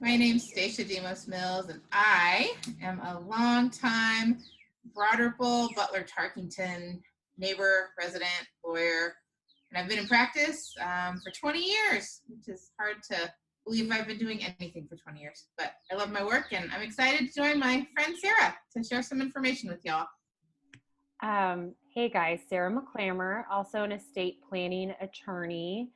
My name's Stacia Demos Mills, and I am a longtime Broderpool, Butler, Tarkington neighbor, resident, lawyer, and I've been in practice for 20 years, which is hard to believe I've been doing anything for 20 years. But I love my work, and I'm excited to join my friend Sarah to share some information with y'all. Hey guys, Sarah McClammer, also an estate planning attorney,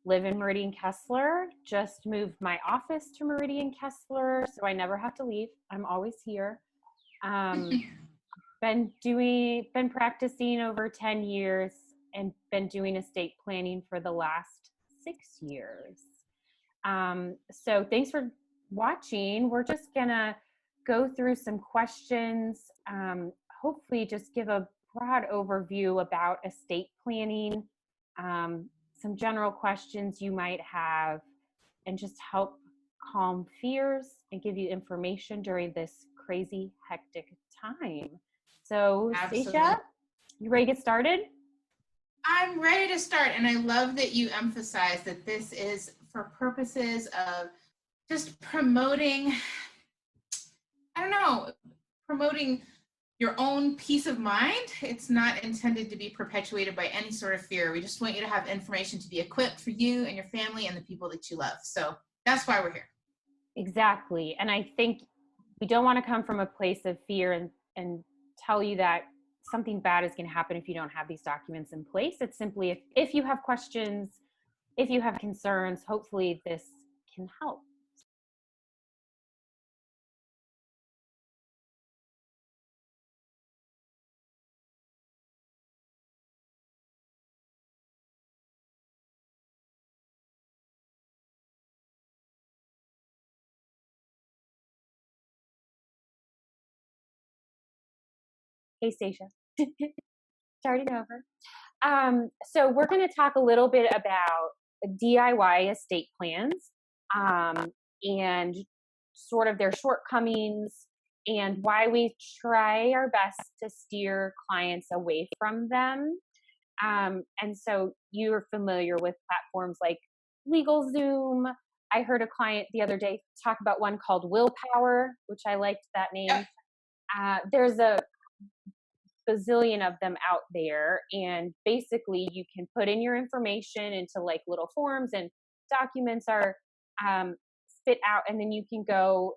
live in Meridian Kessler, just moved my office to Meridian Kessler, so I never have to leave. I'm always here. Been practicing over 10 years and been doing estate planning for the last 6 years. So thanks for watching. We're just gonna go through some questions, hopefully just give a broad overview about estate planning, some general questions you might have, and just help calm fears and give you information during this crazy, hectic time. So, Stacia, you ready to get started? I'm ready to start, and I love that you emphasize that this is for purposes of just promoting, promoting your own peace of mind. It's not intended to be perpetuated by any sort of fear. We just want you to have information to be equipped for you and your family and the people that you love. So that's why we're here. Exactly. And I think we don't want to come from a place of fear and tell you that something bad is going to happen if you don't have these documents in place. It's simply if you have questions, if you have concerns, hopefully this can help. Hey, Stacia. Starting over. So we're going to talk a little bit about DIY estate plans and sort of their shortcomings and why we try our best to steer clients away from them. And so you're familiar with platforms like LegalZoom. I heard a client the other day talk about one called Willpower, which I liked that name. There's a bazillion of them out there, and basically you can put in your information into like little forms, and documents are spit out, and then you can go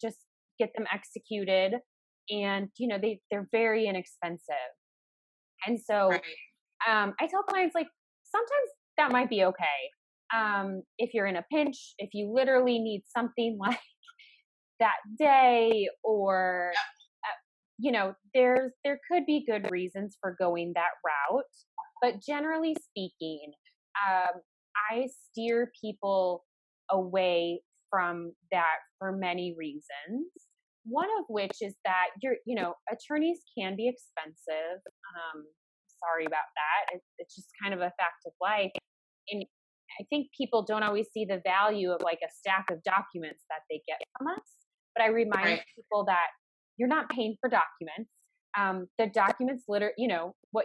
just get them executed, and they're very inexpensive. And so Right. I tell clients, like, sometimes that might be okay if you're in a pinch, if you literally need something like that day, or there could be good reasons for going that route. But generally speaking, I steer people away from that for many reasons. One of which is that attorneys can be expensive. Sorry about that. It's just kind of a fact of life. And I think people don't always see the value of like a stack of documents that they get from us. But I remind people that you're not paying for documents. The documents, what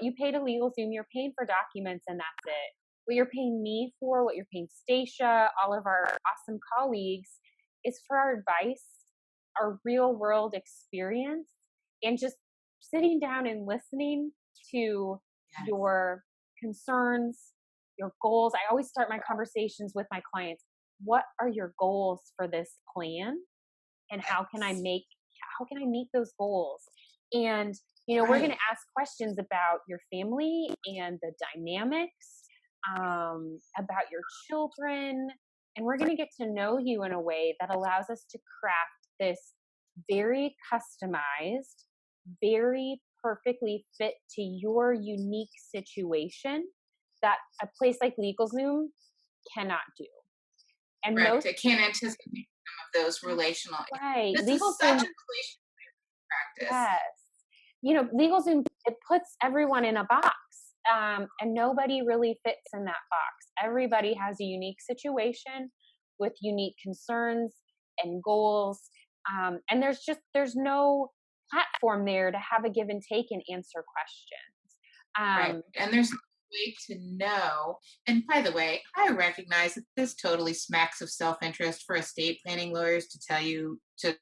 you pay to LegalZoom, you're paying for documents, and that's it. What you're paying me for, what you're paying Stacia, all of our awesome colleagues, is for our advice, our real world experience, and just sitting down and listening to your concerns, your goals. I always start my conversations with my clients. What are your goals for this plan? And how can I meet those goals? And we're going to ask questions about your family and the dynamics, about your children, and we're going to get to know you in a way that allows us to craft this very customized, very perfectly fit to your unique situation that a place like LegalZoom cannot do. And it can't anticipate some of those relational. Right. This is such a cliche practice. Yes. LegalZoom, it puts everyone in a box, and nobody really fits in that box. Everybody has a unique situation with unique concerns and goals, and there's no platform there to have a give and take and answer questions. And there's way to know. And by the way, I recognize that this totally smacks of self-interest for estate planning lawyers to tell you to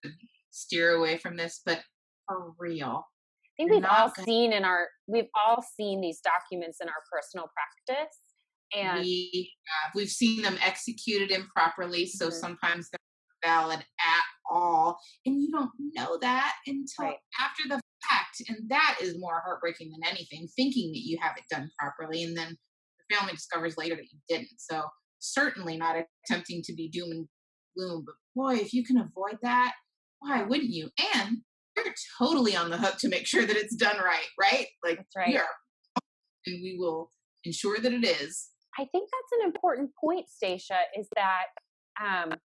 steer away from this, but for real, I think you're not going we've all seen these documents in our personal practice. And we've seen them executed improperly, so Mhm. sometimes they're not valid at all, and you don't know that until Right. after the fact, and that is more heartbreaking than anything, thinking that you have it done properly, and then the family discovers later that you didn't. So certainly not attempting to be doom and gloom, but boy, if you can avoid that, why wouldn't you? And you're totally on the hook to make sure that it's done right, right? Like That's we right. are, and we will ensure that it is. I think that's an important point, Stacia, is that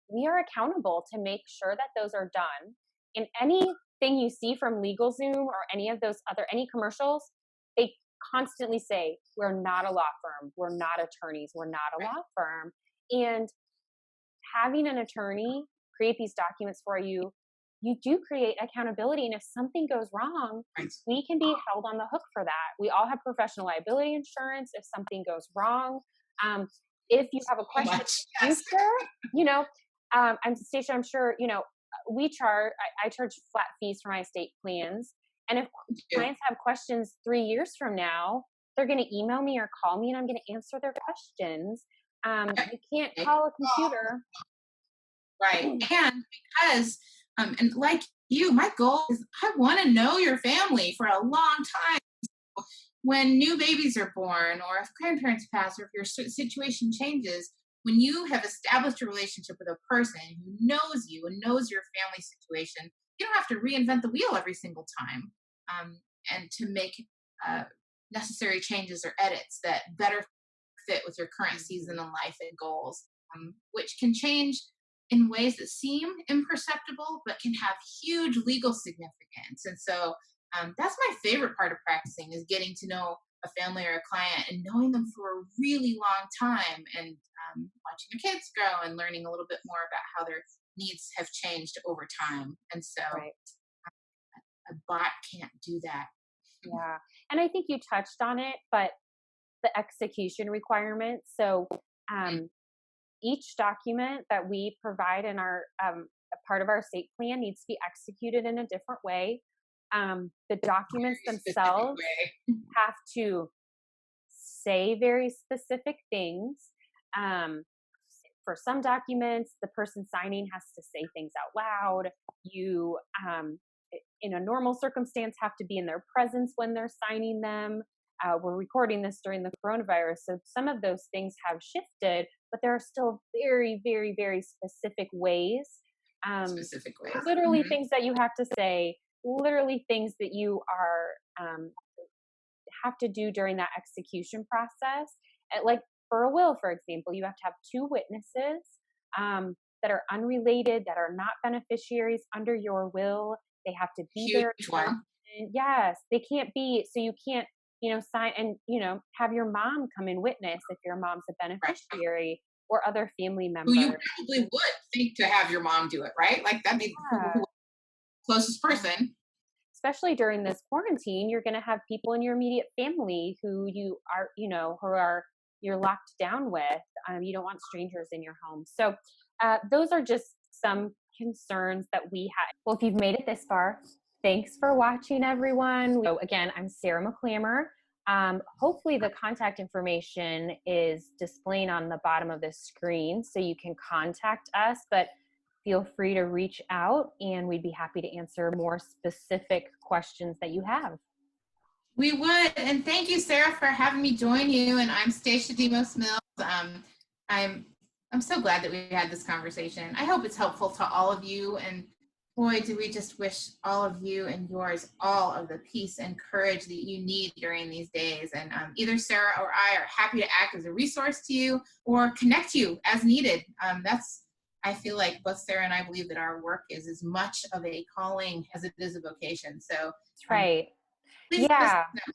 we are accountable to make sure that those are done. In anything you see from LegalZoom or any of those other, any commercials, they constantly say, we're not a law firm, we're not attorneys, we're not a Right. law firm. And having an attorney create these documents for you, you do create accountability. And if something goes wrong, Right. we can be held on the hook for that. We all have professional liability insurance if something goes wrong. If you have a So question in much. the Yes. future, I'm Stacia, I'm sure, I charge flat fees for my estate plans. And if Yeah. clients have questions 3 years from now, they're going to email me or call me and I'm going to answer their questions. You can't Make call a a call. computer. Right. And because, and like you, my goal is I want to know your family for a long time. When new babies are born, or if grandparents pass, or if your situation changes, when you have established a relationship with a person who knows you and knows your family situation, you don't have to reinvent the wheel every single time, and to make uh, necessary changes or edits that better fit with your current season in life and goals, which can change in ways that seem imperceptible but can have huge legal significance. And so that's my favorite part of practicing is getting to know a family or a client and knowing them for a really long time, and watching their kids grow and learning a little bit more about how their needs have changed over time. And so Right. a bot can't do that. Yeah. And I think you touched on it, but the execution requirements. So um, each document that we provide in our a part of our estate plan needs to be executed in a different way. The documents Very specific themselves way. have to say very specific things. Um, for some documents, the person signing has to say things out loud. You, in a normal circumstance, have to be in their presence when they're signing them. We're recording this during the coronavirus, so some of those things have shifted, but there are still very, very, very specific ways. Specific ways. Literally Mhm. things that you have to say, literally things that you are have to do during that execution process. Like for a will, for example, you have to have two witnesses that are unrelated, that are not beneficiaries under your will. They have to be there. Huge one. Yes, they can't be. So you can't, sign and, have your mom come and witness if your mom's a Right. beneficiary or other family Who you members. probably would think to have your mom do it, right? Like that'd be Yeah. who closest person. Especially during this quarantine, you're going to have people in your immediate family who you are, who are you're locked down with. You don't want strangers in your home. So those are just some concerns that we had. Well, if you've made it this far, thanks for watching, everyone. So again, I'm Sarah McClammer. Hopefully the contact information is displaying on the bottom of the screen so you can contact us, but feel free to reach out and we'd be happy to answer more specific questions that you have. We would, and thank you, Sarah, for having me join you. And I'm Stacia Demos Mills. I'm so glad that we had this conversation. I hope it's helpful to all of you. And boy, do we just wish all of you and yours all of the peace and courage that you need during these days. And either Sarah or I are happy to act as a resource to you or connect you as needed. I feel like both Sarah and I believe that our work is as much of a calling as it is a vocation. So That's right. please let us Yeah. know.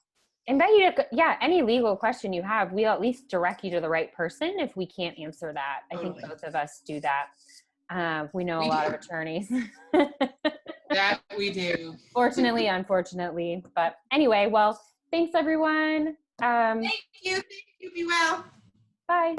Invite you to, any legal question you have, we'll at least direct you to the right person if we can't answer that. I think Totally. both of us do that. We know We a lot do. of attorneys. That we do. Fortunately, unfortunately. But anyway, well, thanks everyone. Thank you. Thank you. Be well. Bye.